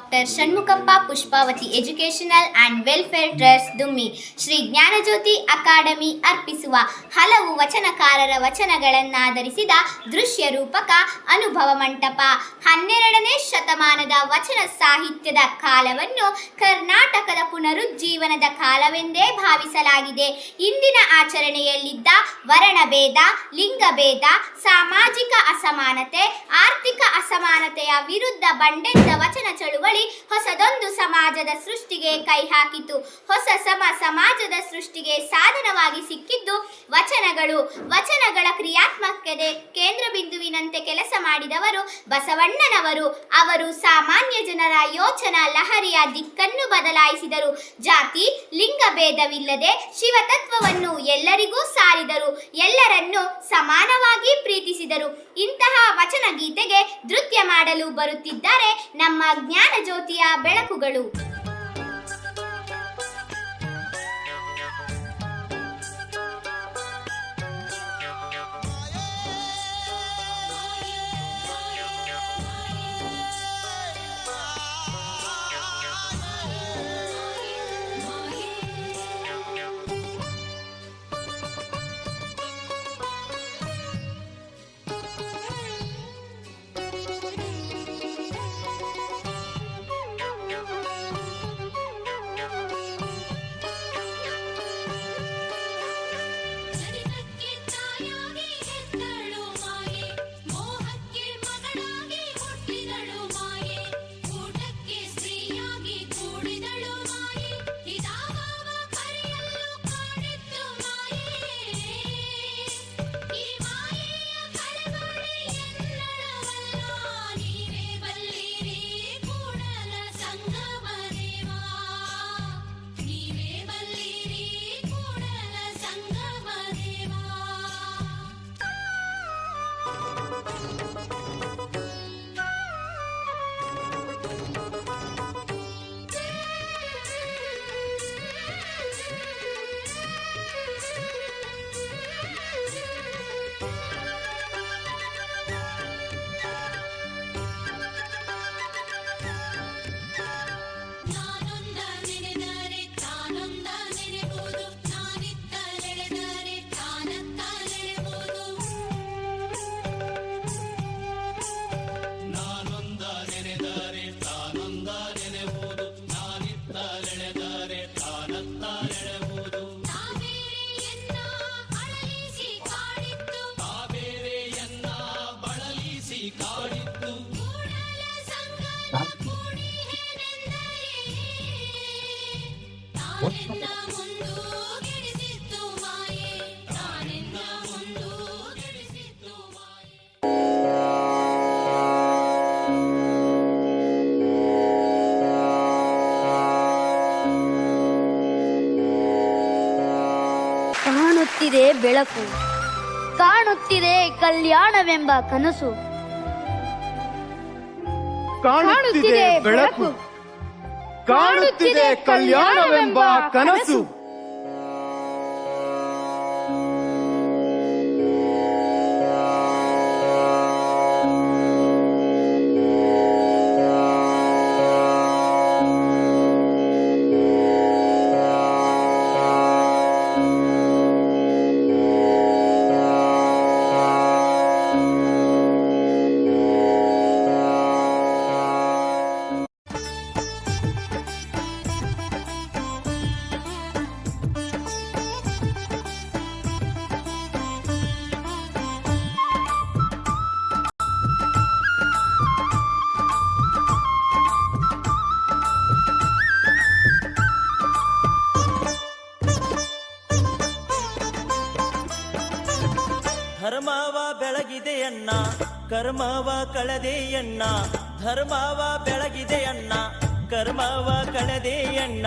Doctor Shanmukhappa Pushpavathi educational and welfare trust Dummi Shri Jnanajyothi academy ಅರ್ಪಿಸುವ ಹಲವು ವಚನಕಾರರ ವಚನಗಳನ್ನಾಧರಿಸಿದ ದೃಶ್ಯ ರೂಪಕ ಅನುಭವ ಮಂಟಪ 12ನೇ ಶತಮಾನದ ವಚನ ಸಾಹಿತ್ಯದ ಕಾಲವನ್ನು ಕರ್ನಾಟಕದ ಪುನರುಜ್ಜೀವನದ ಕಾಲವೆಂದೇ ಭಾವಿಸಲಾಗಿದೆ. ಇಂದಿನ ಆಚರಣೆಯಲ್ಲಿದ್ದ ವರ್ಣಭೇದ, ಲಿಂಗಭೇದ, ಸಾಮಾಜಿಕ ಅಸಮಾನತೆ, ಆರ್ಥಿಕ ಅಸಮಾನತೆಯ ವಿರುದ್ಧ ಬಂಡೆದ್ದ ವಚನ ಚಳುವಳಿ ಹೊಸದೊಂದು ಸಮಾಜದ ಸೃಷ್ಟಿಗೆ ಕೈ ಹಾಕಿತು. ಹೊಸ ಸಮಾಜದ ಸೃಷ್ಟಿಗೆ ಸಾಧನವಾಗಿ ಸಿಕ್ಕಿದ್ದು ವಚನಗಳು. ವಚನಗಳ ಕ್ರಿಯಾತ್ಮಕತೆ ಕೇಂದ್ರ ಬಿಂದುವಿನಂತೆ ಕೆಲಸ ಮಾಡಿದವರು ಬಸವಣ್ಣನವರು. ಅವರು ಸಾಮಾನ್ಯ ಜನರ ಯೋಚನಾ ಲಹರಿಯ ದಿಕ್ಕನ್ನು ಬದಲಾಯಿಸಿದರು. ಜಾತಿ ಲಿಂಗಭೇದವಿಲ್ಲದೆ ಶಿವತತ್ವವನ್ನು ಎಲ್ಲರಿಗೂ ಸಾರಿದರು. ಎಲ್ಲರನ್ನೂ ಸಮಾನವಾಗಿ ಪ್ರೀತಿಸಿದರು. ಇಂತಹ ವಚನ ಗೀತೆಗೆ ನೃತ್ಯ ಮಾಡಲು ಬರುತ್ತಿದ್ದಾರೆ ನಮ್ಮ ಜ್ಞಾನಜ್ಯೋತಿಯ ಬೆಳಕುಗಳು. ಕಾಣುತ್ತಿದೆ ಬೆಳಕು, ಕಾಣುತ್ತಿದೆ ಕಲ್ಯಾಣವೆಂಬ ಕನಸು. ಕಾಣುತ್ತಿದೆ ಬೆಳಕು, ಕಾಣುತ್ತಿದೆ ಕಲ್ಯಾಣವೆಂಬ ಕನಸು. ಧರ್ಮವ ಬೆಳಗಿದೆಯಣ್ಣ, ಕರ್ಮವ ಕಳೆದೆಯಣ್ಣ. ಧರ್ಮವ ಬೆಳಗಿದೆಯಣ್ಣ, ಕರ್ಮವ ಕಳೆದೆಯಣ್ಣ.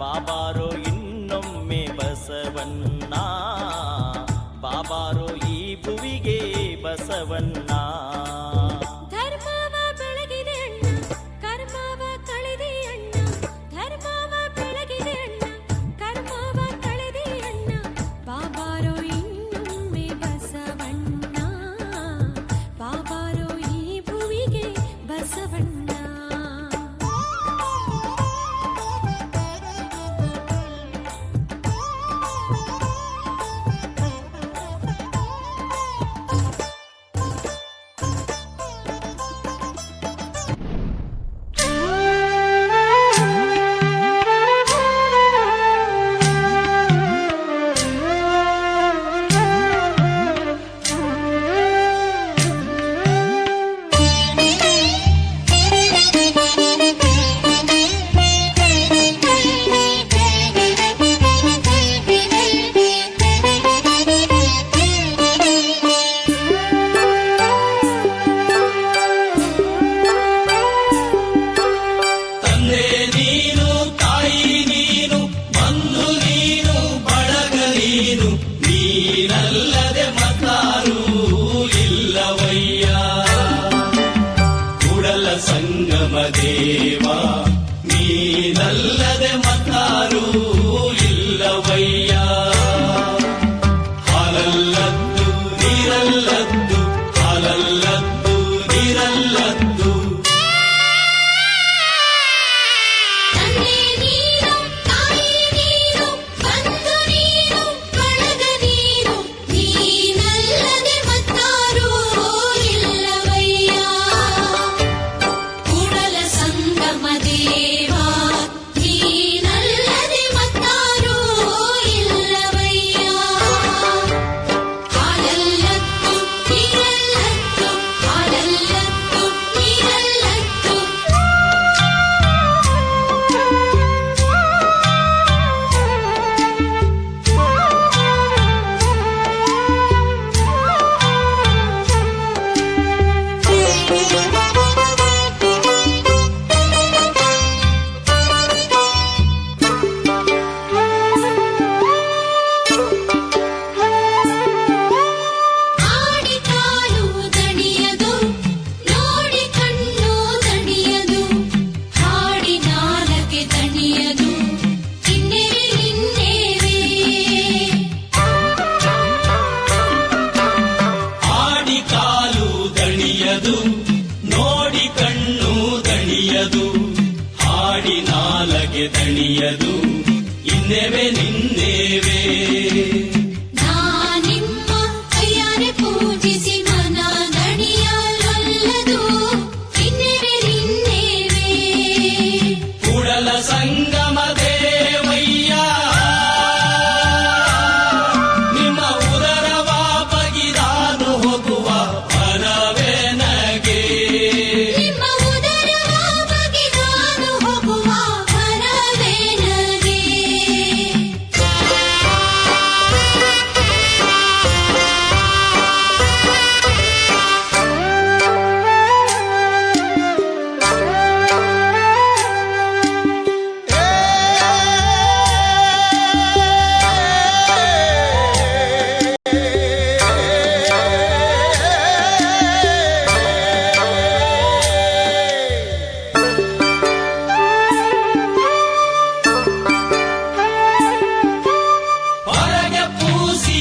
ಬಾಬಾರೋ ಇನ್ನೊಮ್ಮೆ ಬಸವಣ್ಣ, ಬಾಬಾರೋ ಈ ಭುವಿಗೆ ಬಸವಣ್ಣ. ನೀನಲ್ಲದೆ ಮತ್ತಾರೂ ಇಲ್ಲವಯ್ಯ. ಹಾಲಲ್ಲದ್ದು ನೀರಲ್ಲದ್ದು, ಹಾಲಲ್ಲದ್ದು ನೀರಲ್ಲದ್ದು. ತಂದೆ ನೀನು, ತಾಯಿ ನೀನು, ಬಂಧು ನೀನು, ಬಳಗ ನೀನು, ನೀನಲ್ಲದೆ ಮತ್ತಾರೂ ಇಲ್ಲವಯ್ಯ. ಕೂಡಲ ಸಂಗಮ ದೇವ, ನೀನಲ್ಲದೆ ಮತ್ತಾರೂ ಇಲ್ಲವಯ್ಯ. ಹಾಲಲ್ಲದ್ದು ನೀರಲ್ಲದ್ದು, ಹಾಲಲ್ಲದ್ದು ನೀರಲ್ಲದ್ದು. ಆಡಿ ಕಾಲು ದಣಿಯದು, ನೋಡಿ ಕಣ್ಣು ದಣಿಯದು, ಹಾಡಿ ನಾಲಗೆ ದಣಿಯದು, ಇನ್ನೇವೆ ಇನ್ನೇವೆ. ಆಡಿ ಕಾಲು ದಣಿಯದು, ನೋಡಿ ಕಣ್ಣು ದಣಿಯದು, ಹಾಡಿ ನಾಲಗೆ ದಣಿಯದು, ಇನ್ನೇವೆ ನಿನ್ನೇವೆ. ನಿಮ್ಮ ಕೈಯಾರೆ ಪೂಜಿಸಿ ಮನ ದಣಿಯಲೊಲ್ಲದು, ಇನ್ನೇವೆ ಇನ್ನೇವೆ. ಕೂಡಲ ಸಂಗಮ ದೇವಯ್ಯ, ನಿಮ್ಮ ಉದರವ ಬಗಿದಾನು ಹೋಗುವ ವರವೇ ನಗೆ. ನಿಮ್ಮ ಉದರವ ಬಗೆದಾನು ಹೋಗುವ ವರವೇ ನಗೆ. ಹೊರಗೆ ಪೂಸಿ